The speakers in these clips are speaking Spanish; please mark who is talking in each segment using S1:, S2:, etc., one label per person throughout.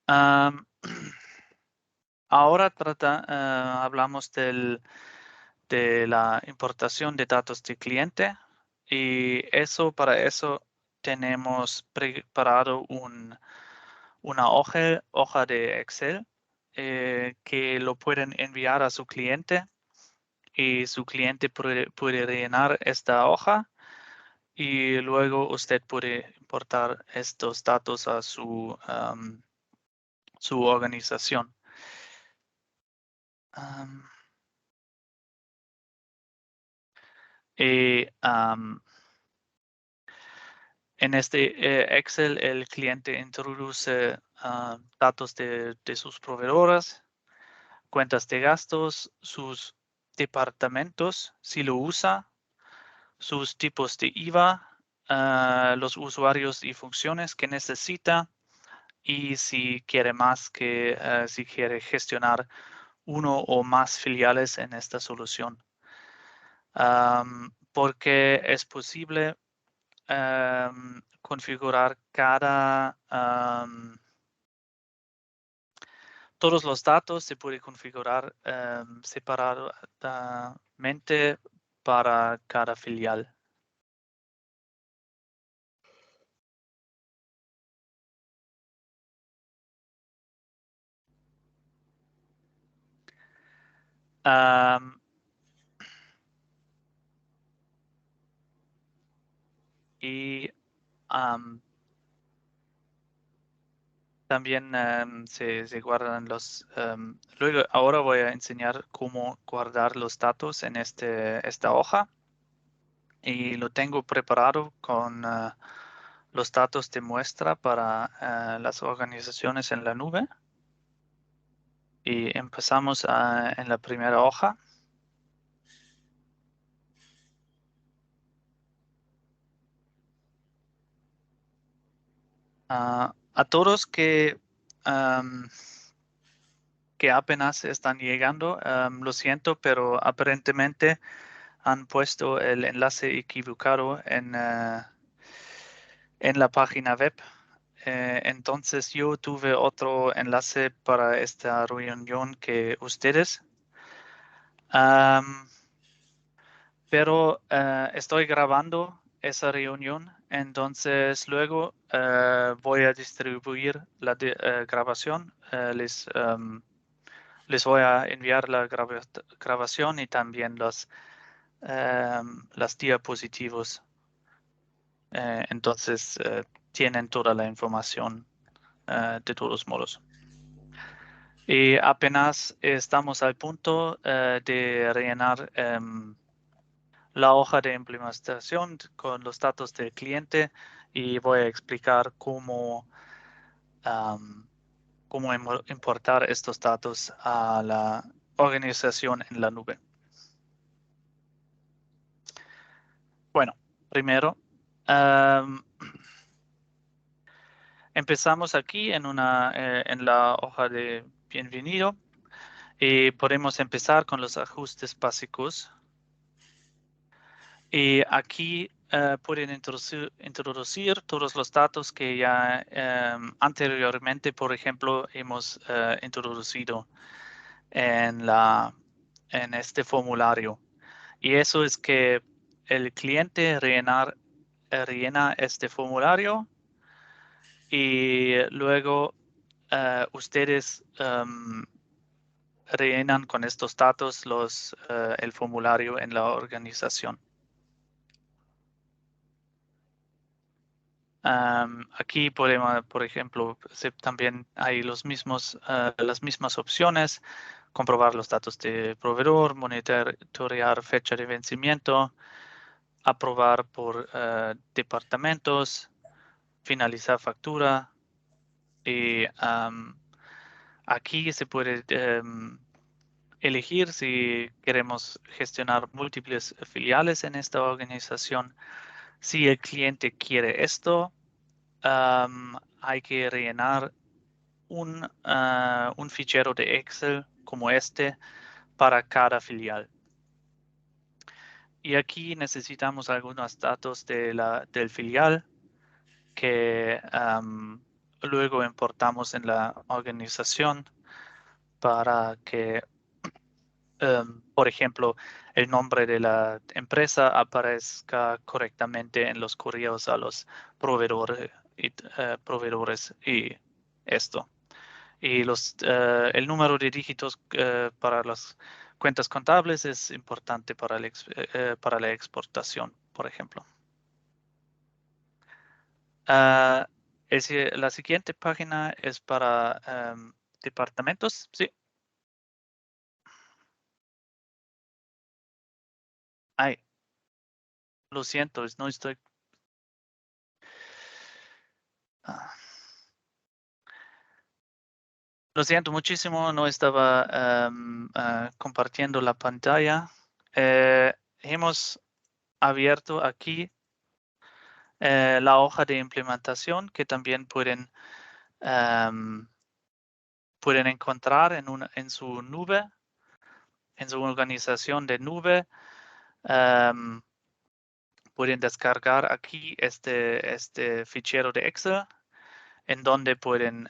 S1: Am, ahora hablamos de la importación de datos de cliente y para eso tenemos preparado una hoja de Excel que lo pueden enviar a su cliente y su cliente puede rellenar esta hoja y luego usted puede importar estos datos a su organización. Am, y en este Excel el cliente introduce datos de sus proveedores, cuentas de gastos, sus departamentos, si lo usa, sus tipos de IVA, los usuarios y funciones que necesita y si quiere si quiere gestionar uno o más filiales en esta solución. Porque es posible configurar todos los datos se puede configurar separadamente para cada filial. Um, y también se guardan luego ahora voy a enseñar cómo guardar los datos en esta hoja y lo tengo preparado con los datos de muestra para las organizaciones en la nube. Y empezamos en la primera hoja. A todos que apenas están llegando, lo siento, pero aparentemente han puesto el enlace equivocado en la página web. Entonces yo tuve otro enlace para esta reunión que ustedes. Pero estoy grabando esa reunión, entonces luego voy a distribuir la grabación. Les voy a enviar la grabación y también las diapositivos. Entonces tienen toda la información de todos modos. Y apenas estamos al punto de rellenar la hoja de implementación con los datos del cliente y voy a explicar cómo importar estos datos a la organización en la nube. Bueno, primero empezamos aquí en la hoja de bienvenido y podemos empezar con los ajustes básicos. Y aquí pueden introducir todos los datos que ya anteriormente, por ejemplo, hemos introducido en este formulario. Y eso es que el cliente rellena este formulario y luego ustedes rellenan con estos datos el formulario en la organización. Aquí podemos, por ejemplo, también hay las mismas opciones, comprobar los datos de proveedor, monitorear fecha de vencimiento, aprobar por departamentos, finalizar factura y aquí se puede elegir si queremos gestionar múltiples filiales en esta organización. Si el cliente quiere esto, hay que rellenar un fichero de Excel como este para cada filial. Y aquí necesitamos algunos datos del filial que luego importamos en la organización para que, por ejemplo, el nombre de la empresa aparezca correctamente en los correos a los proveedores y esto. Y el número de dígitos para las cuentas contables es importante para la exportación, por ejemplo. La siguiente página es para departamentos. Sí. Ay, lo siento, no estoy. ah, Lo siento muchísimo, no estaba compartiendo la pantalla. Hemos abierto aquí la hoja de implementación que también pueden encontrar en su nube, en su organización de nube. Pueden descargar aquí este fichero de Excel en donde pueden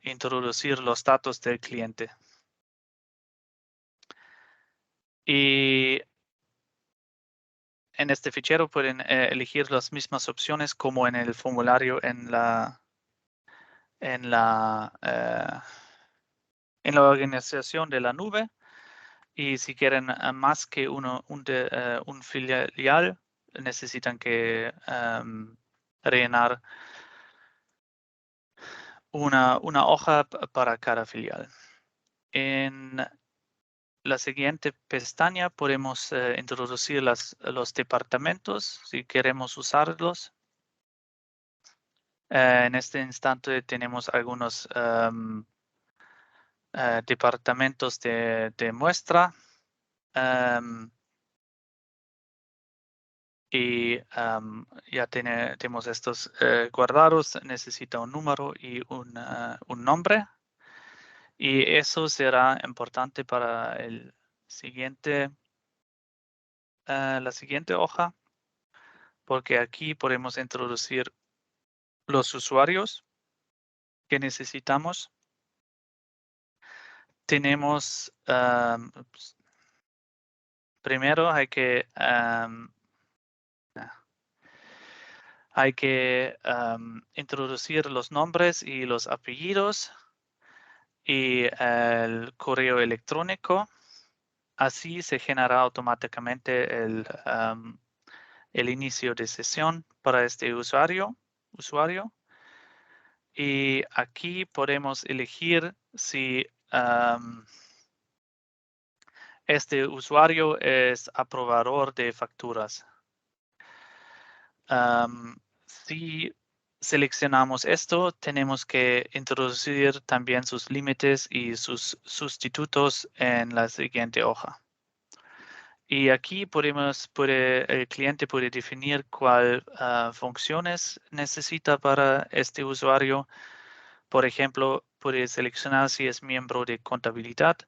S1: introducir los datos del cliente. Y en este fichero pueden elegir las mismas opciones como en el formulario en la organización de la nube. Y si quieren más que un filial, necesitan que rellenar una hoja para cada filial. En la siguiente pestaña podemos introducir los departamentos si queremos usarlos. En este instante tenemos algunos departamentos de muestra y ya tenemos estos guardados. Necesita un número y un nombre. Y eso será importante para la siguiente hoja, porque aquí podemos introducir los usuarios que necesitamos. Tenemos, primero hay que introducir los nombres y los apellidos y el correo electrónico. Así se genera automáticamente el inicio de sesión para este usuario. Y aquí podemos elegir si este usuario es aprobador de facturas. Si seleccionamos esto, tenemos que introducir también sus límites y sus sustitutos en la siguiente hoja. Y aquí el cliente puede definir cuál funciones necesita para este usuario. Por ejemplo, puede seleccionar si es miembro de contabilidad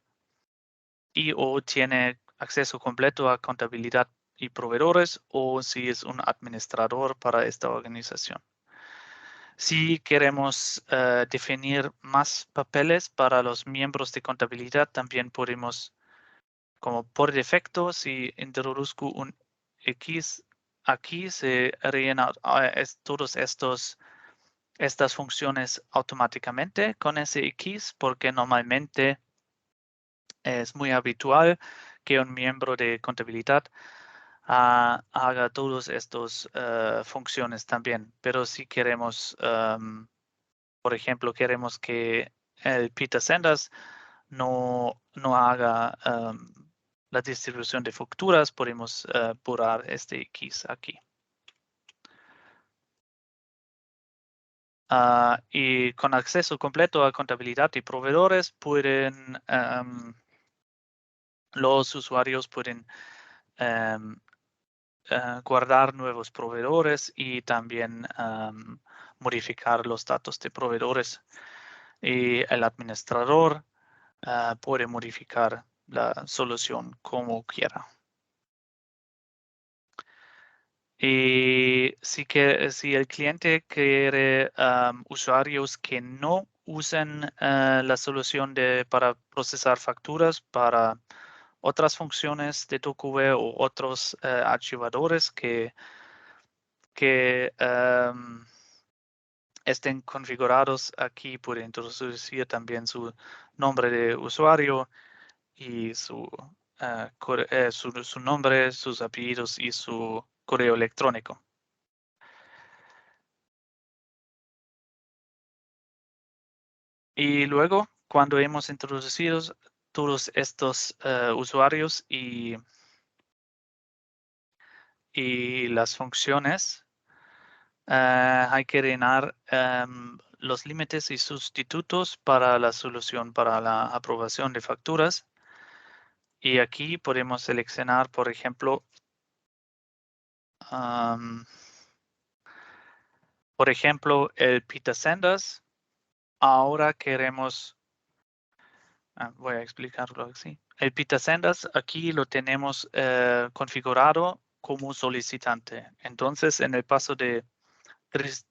S1: y o tiene acceso completo a contabilidad y proveedores, o si es un administrador para esta organización. Si queremos definir más papeles para los miembros de contabilidad, también podemos, como por defecto, si introduzco un X, aquí se rellenan todas estas funciones automáticamente con ese X, porque normalmente es muy habitual que un miembro de contabilidad haga todas estas funciones también. Pero si queremos, por ejemplo, queremos que el Peter Sanders no haga la distribución de facturas, podemos borrar este X aquí. Y con acceso completo a contabilidad y proveedores, los usuarios pueden guardar nuevos proveedores y también modificar los datos de proveedores. Y el administrador puede modificar la solución como quiera. Y si el cliente quiere usuarios que no usen la solución para procesar facturas para otras funciones de TokuWare o otros archivadores que estén configurados aquí, puede introducir también su nombre de usuario y su nombre, sus apellidos y su correo electrónico. Y luego, cuando hemos introducido todos estos usuarios y las funciones, hay que rellenar los límites y sustitutos para la solución para la aprobación de facturas. Y aquí podemos seleccionar, por ejemplo, el Pita Sendas. Ahora queremos, voy a explicarlo así. El Pita Sendas aquí lo tenemos configurado como solicitante. Entonces, en el paso de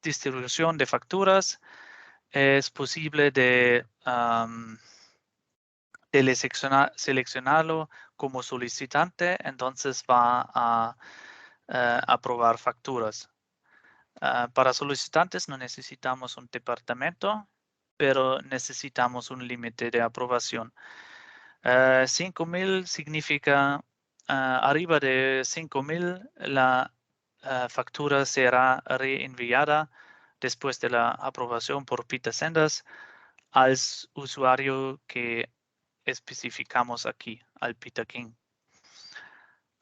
S1: distribución de facturas, es posible de seleccionarlo como solicitante, entonces va a aprobar facturas. Para solicitantes no necesitamos un departamento, pero necesitamos un límite de aprobación. 5,000 significa arriba de 5,000 la factura será reenviada después de la aprobación por Pita Sendas al usuario que especificamos aquí, al Pita King.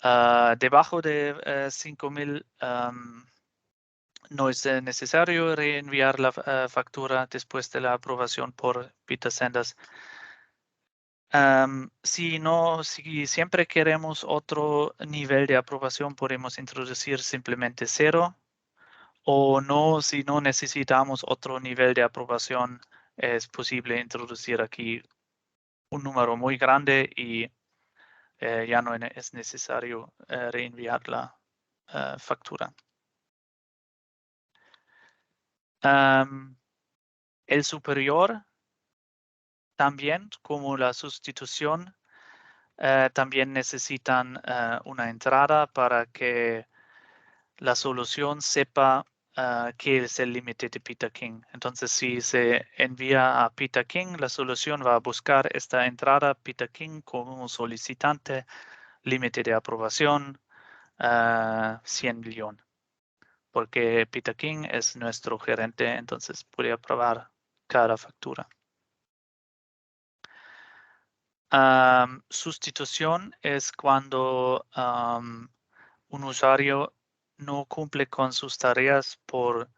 S1: Debajo de 5,000 no es necesario reenviar la factura después de la aprobación por Pita Sendas. Si siempre queremos otro nivel de aprobación, podemos introducir simplemente 0. O no, si no necesitamos otro nivel de aprobación, es posible introducir aquí un número muy grande y ya no es necesario reenviar la factura. El superior también, como la sustitución, también necesitan una entrada para que la solución sepa qué es el límite de Pita King. Entonces, si se envía a Pita King, la solución va a buscar esta entrada Pita King como solicitante, límite de aprobación 100 millones. Porque Pita King es nuestro gerente, entonces puede aprobar cada factura. Sustitución es cuando un usuario no cumple con sus tareas por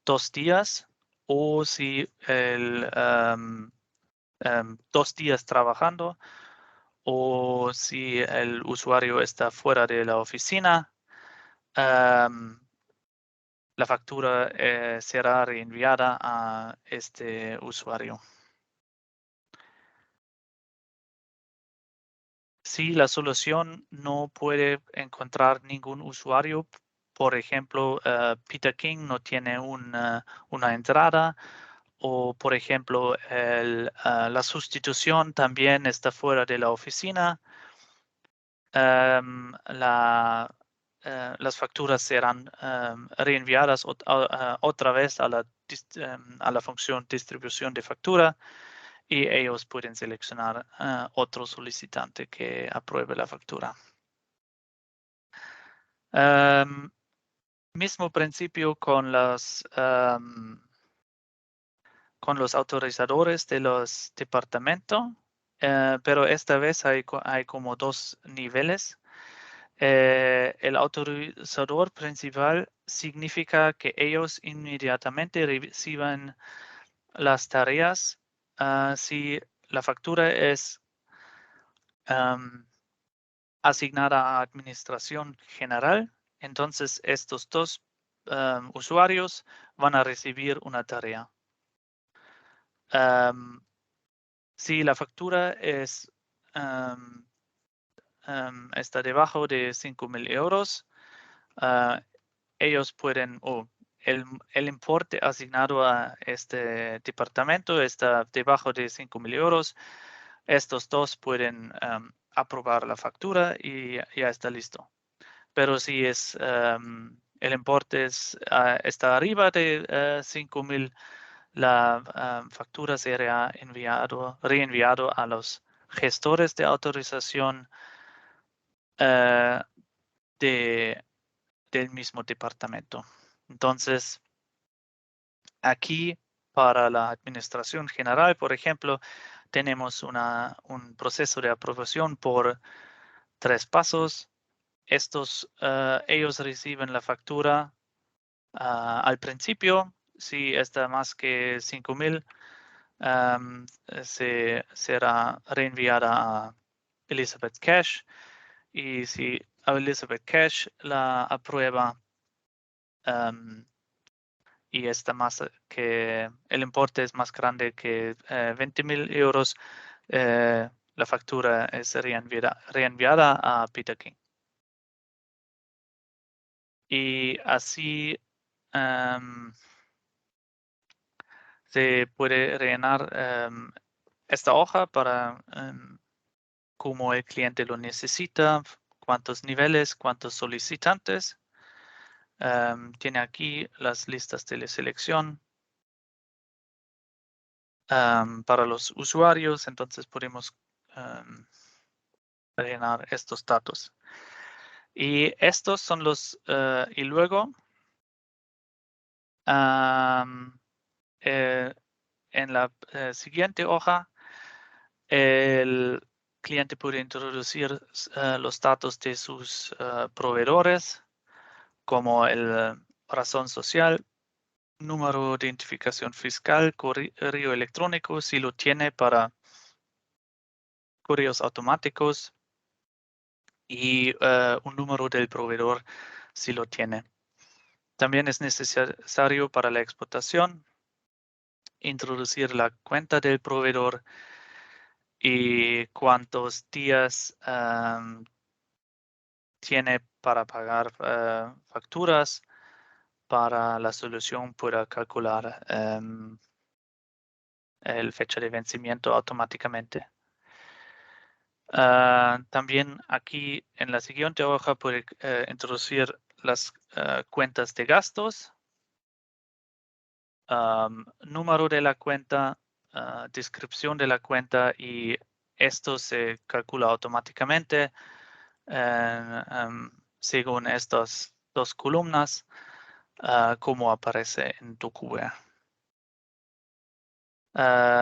S1: 2 días o si 2 días trabajando o si el usuario está fuera de la oficina, la factura será reenviada a este usuario. Si la solución no puede encontrar ningún usuario, por ejemplo, Pita King no tiene una entrada o, por ejemplo, la sustitución también está fuera de la oficina, las facturas serán reenviadas otra vez a la función distribución de factura y ellos pueden seleccionar otro solicitante que apruebe la factura. Mismo principio con los autorizadores de los departamentos, pero esta vez hay como 2 niveles. El autorizador principal significa que ellos inmediatamente reciben las tareas si la factura es asignada a administración general. Entonces, estos 2 usuarios van a recibir una tarea. Si la factura está debajo de 5,000 euros, ellos pueden, o el importe asignado a este departamento está debajo de 5,000 euros. Estos dos pueden aprobar la factura y ya está listo. Pero si es el importe está arriba de 5,000, la factura será reenviado a los gestores de autorización del mismo departamento. Entonces, aquí para la administración general, por ejemplo, tenemos un proceso de aprobación por 3 pasos. Ellos reciben la factura al principio. Si está más que 5,000, será reenviada a Elizabeth Cash. Y si Elizabeth Cash la aprueba y está más que el importe es más grande que 20,000 euros, la factura es reenviada a Peter King. Y así se puede rellenar esta hoja para cómo el cliente lo necesita, cuántos niveles, cuántos solicitantes. Tiene aquí las listas de la selección para los usuarios, entonces podemos rellenar estos datos. Y estos son los, y luego en la siguiente hoja, el cliente puede introducir los datos de sus proveedores, como el razón social, número de identificación fiscal, correo electrónico, si lo tiene para correos automáticos, y un número del proveedor, si lo tiene. También es necesario para la explotación introducir la cuenta del proveedor y cuántos días tiene para pagar facturas para la solución pueda calcular el fecha de vencimiento automáticamente. También aquí en la siguiente hoja puede introducir las cuentas de gastos, número de la cuenta, descripción de la cuenta, y esto se calcula automáticamente según estas 2 columnas, como aparece en DocuWare.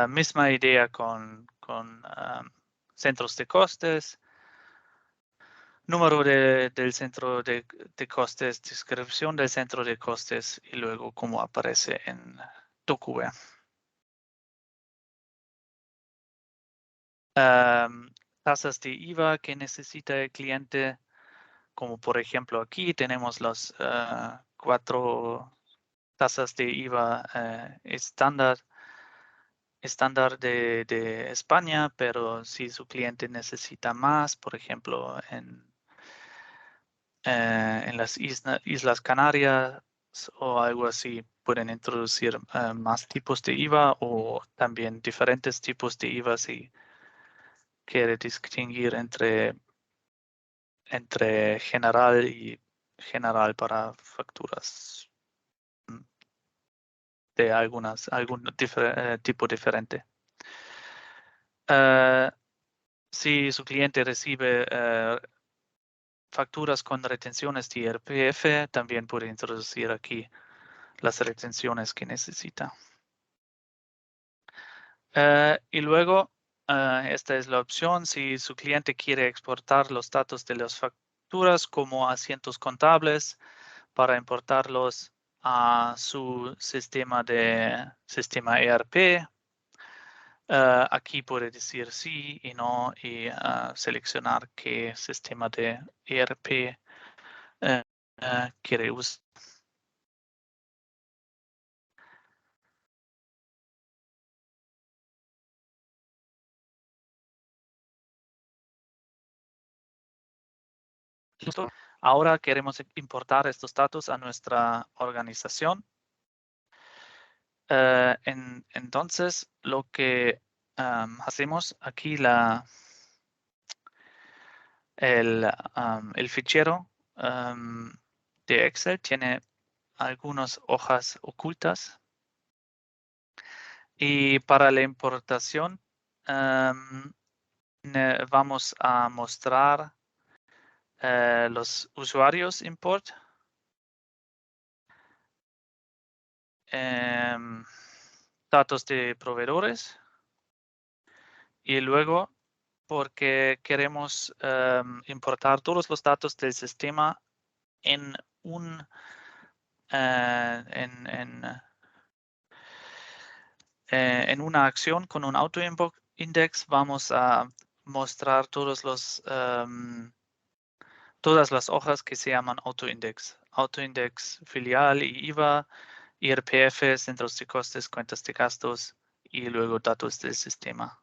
S1: Misma idea con centros de costes, número del centro de costes, descripción del centro de costes y luego como aparece en DocuWare. Tasas de IVA que necesita el cliente, como por ejemplo aquí tenemos las 4 tasas de IVA estándar de España, pero si su cliente necesita más, por ejemplo, en las Islas Canarias o algo así, pueden introducir más tipos de IVA o también diferentes tipos de IVA si quiere distinguir entre general y general para facturas de algún tipo diferente. Si su cliente recibe facturas con retenciones de IRPF, también puede introducir aquí las retenciones que necesita. Y luego, esta es la opción si su cliente quiere exportar los datos de las facturas como asientos contables para importarlos a su sistema ERP. Aquí puede decir sí y no y seleccionar qué sistema de ERP quiere usar. Ahora queremos importar estos datos a nuestra organización. Entonces, lo que hacemos aquí, el fichero de Excel tiene algunas hojas ocultas. Y para la importación, vamos a mostrar los usuarios import. Datos de proveedores. Y luego, porque queremos importar todos los datos del sistema en en una acción con un autoindex, vamos a mostrar todas las hojas que se llaman autoindex. Autoindex filial y IVA, IRPF, centros de costes, cuentas de gastos y luego datos del sistema.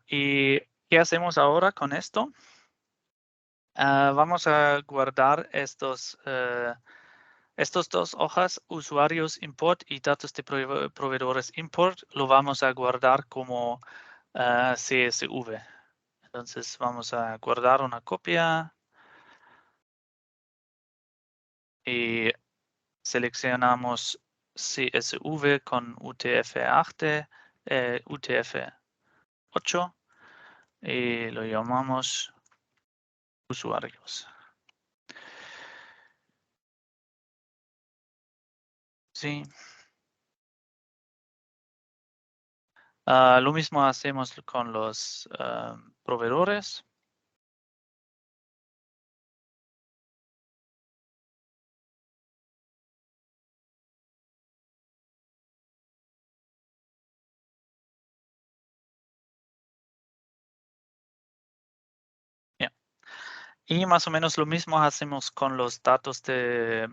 S1: ¿Y qué hacemos ahora con esto? Vamos a guardar estos dos hojas, usuarios import y datos de proveedores import, lo vamos a guardar como CSV. Entonces vamos a guardar una copia y seleccionamos CSV con UTF-8, UTF-8 y lo llamamos usuarios. Sí. Lo mismo hacemos con los proveedores. Y más o menos lo mismo hacemos con los datos del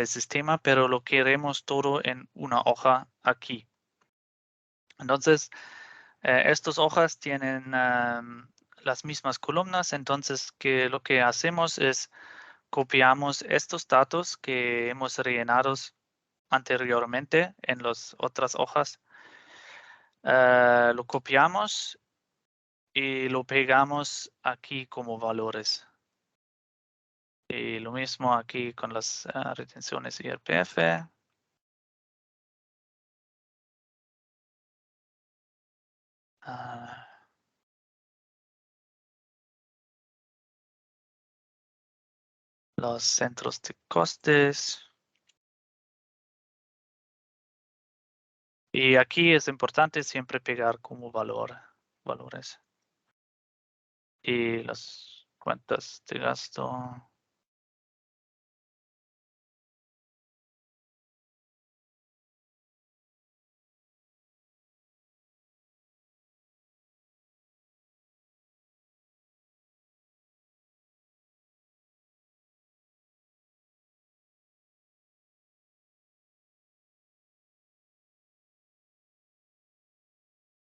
S1: sistema, pero lo queremos todo en una hoja aquí. Entonces, estas hojas tienen las mismas columnas, entonces lo que hacemos es copiamos estos datos que hemos rellenado anteriormente en las otras hojas, lo copiamos y lo pegamos aquí como valores. Y lo mismo aquí con las retenciones IRPF. Los centros de costes. Y aquí es importante siempre pegar como valores. Y las cuentas de gasto.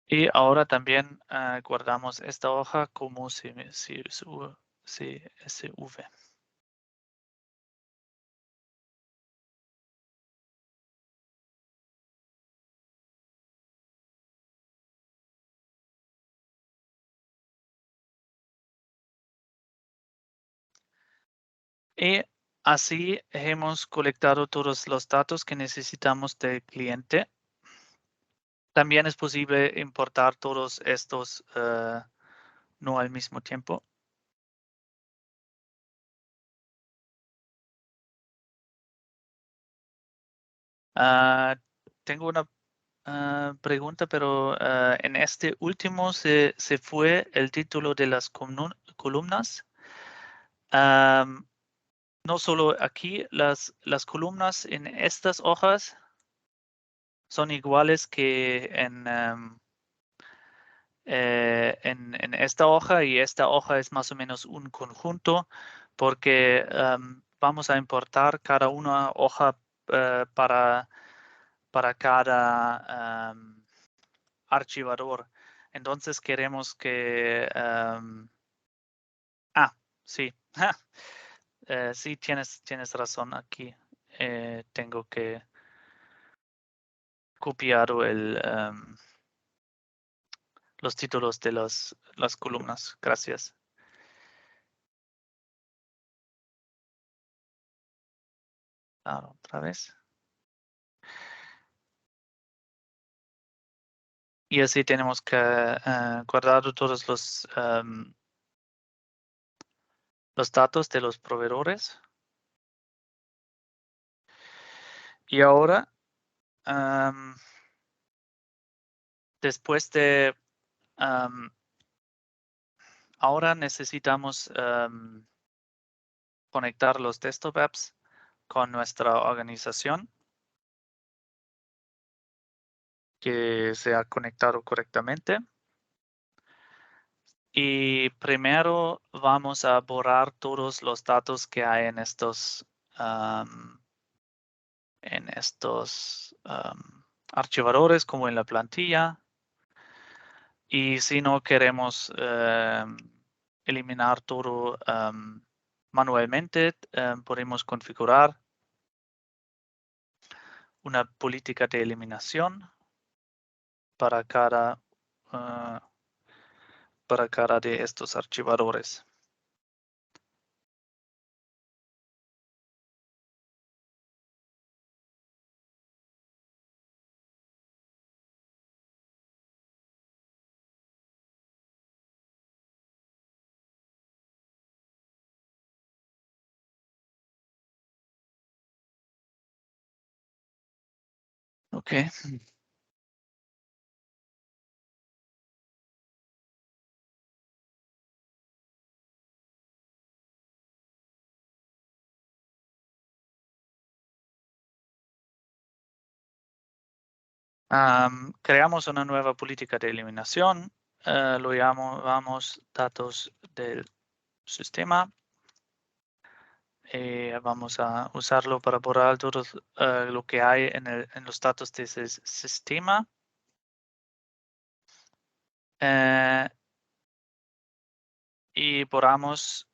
S1: Y ahora también guardamos esta hoja como CSV. Y así hemos colectado todos los datos que necesitamos del cliente. También es posible importar todos estos no al mismo tiempo. Tengo una pregunta, pero en este último se fue el título de las columnas. No solo aquí, las columnas en estas hojas son iguales que en esta hoja, y esta hoja es más o menos un conjunto, porque vamos a importar cada una hoja para cada archivador. Entonces queremos que... sí. Sí, tienes razón aquí. Tengo que copiar los títulos de las columnas. Gracias. Ahora, otra vez. Y así tenemos que guardar todos los datos de los proveedores. Y ahora, después de... ahora necesitamos conectar los desktop apps con nuestra organización que se ha conectado correctamente. Y primero vamos a borrar todos los datos que hay en estos archivadores, como en la plantilla. Y si no queremos eliminar todo manualmente, podemos configurar una política de eliminación para cada de estos archivadores. Ok. Creamos una nueva política de eliminación. Lo llamamos datos del sistema. Vamos a usarlo para borrar todo lo que hay en los datos de ese sistema. Y borramos,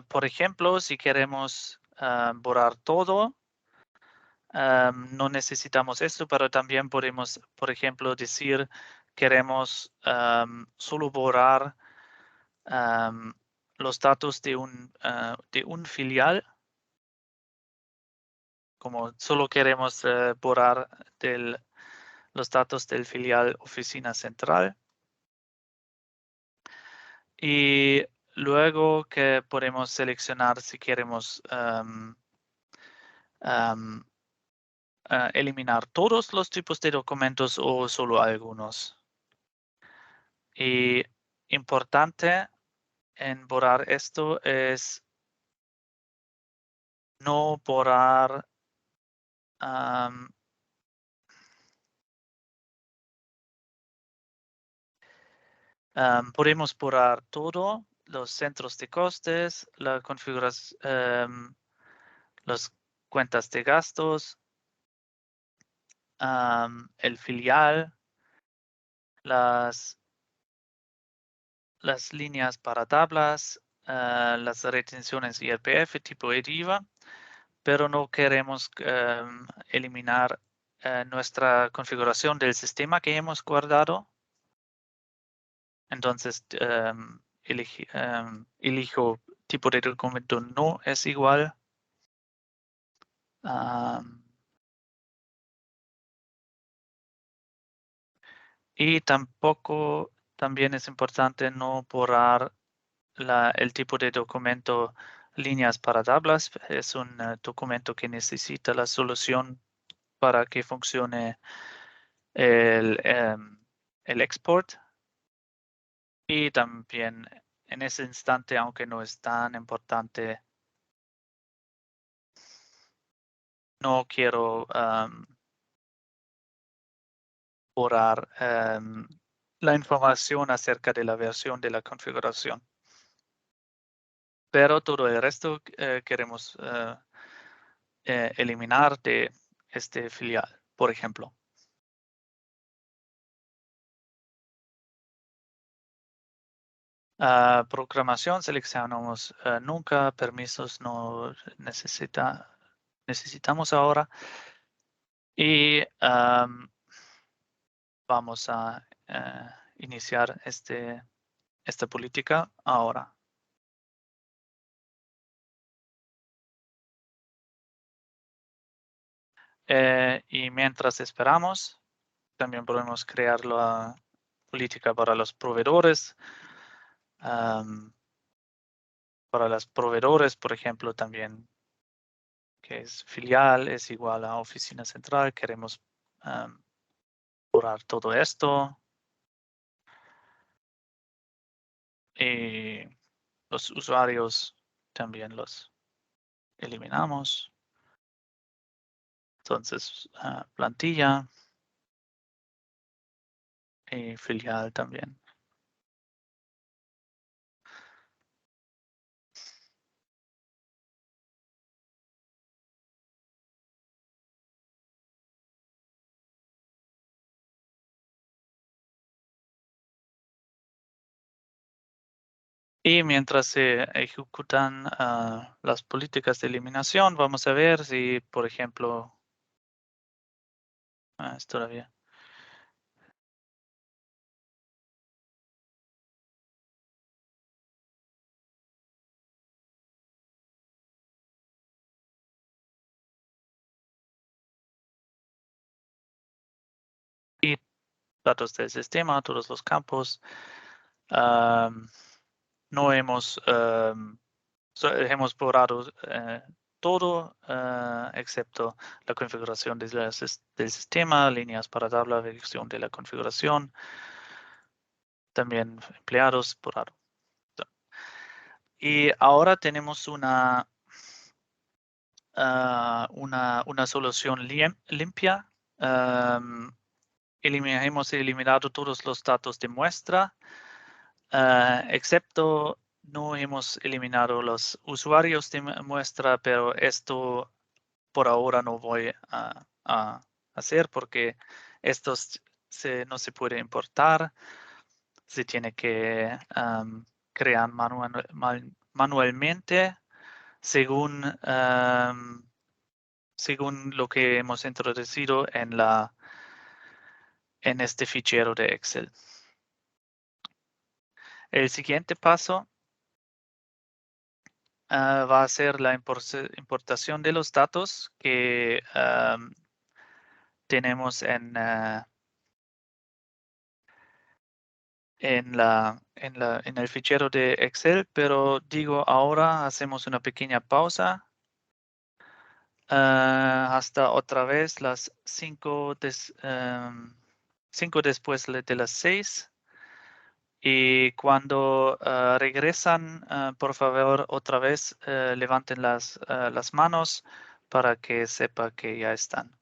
S1: por ejemplo, si queremos borrar todo, no necesitamos esto, pero también podemos, por ejemplo, decir queremos solo borrar los datos de un filial, como solo queremos borrar los datos del filial oficina central. Y luego que podemos seleccionar si queremos eliminar todos los tipos de documentos o solo algunos. Y importante en borrar esto es no borrar podemos borrar todo, los centros de costes, la configuración, las cuentas de gastos, el filial, las líneas para tablas, las retenciones IRPF tipo EDIVA, pero no queremos eliminar nuestra configuración del sistema que hemos guardado. Entonces, elijo tipo de documento no es igual. Y también es importante no borrar el tipo de documento líneas para tablas. Es un documento que necesita la solución para que funcione el export. Y también en ese instante, aunque no es tan importante, no quiero borrar la información acerca de la versión de la configuración. pero todo el resto queremos eliminar de este filial, por ejemplo. Programación seleccionamos nunca, permisos no necesitamos ahora. Y vamos a iniciar esta política ahora. Y mientras esperamos, también podemos crear la política para los proveedores. Para los proveedores, por ejemplo, también que es filial, es igual a oficina central. Queremos borrar todo esto. Y los usuarios también los eliminamos. Entonces, plantilla y filial también. Y mientras se ejecutan las políticas de eliminación, vamos a ver si, por ejemplo, es todavía. Y datos del sistema, todos los campos. No hemos borrado todo excepto la configuración del sistema, líneas para tabla, versión de la configuración, también empleados borrado. Y ahora tenemos una solución limpia. Hemos eliminado todos los datos de muestra, excepto no hemos eliminado los usuarios de muestra, pero esto por ahora no voy a hacer porque estos no se puede importar. Se tiene que crear manualmente según lo que hemos introducido en este fichero de Excel. El siguiente paso va a ser la importación de los datos que tenemos en el fichero de Excel, pero digo ahora hacemos una pequeña pausa hasta otra vez las 5 después de las 6. Y cuando regresan, por favor, otra vez levanten las manos para que sepa que ya están.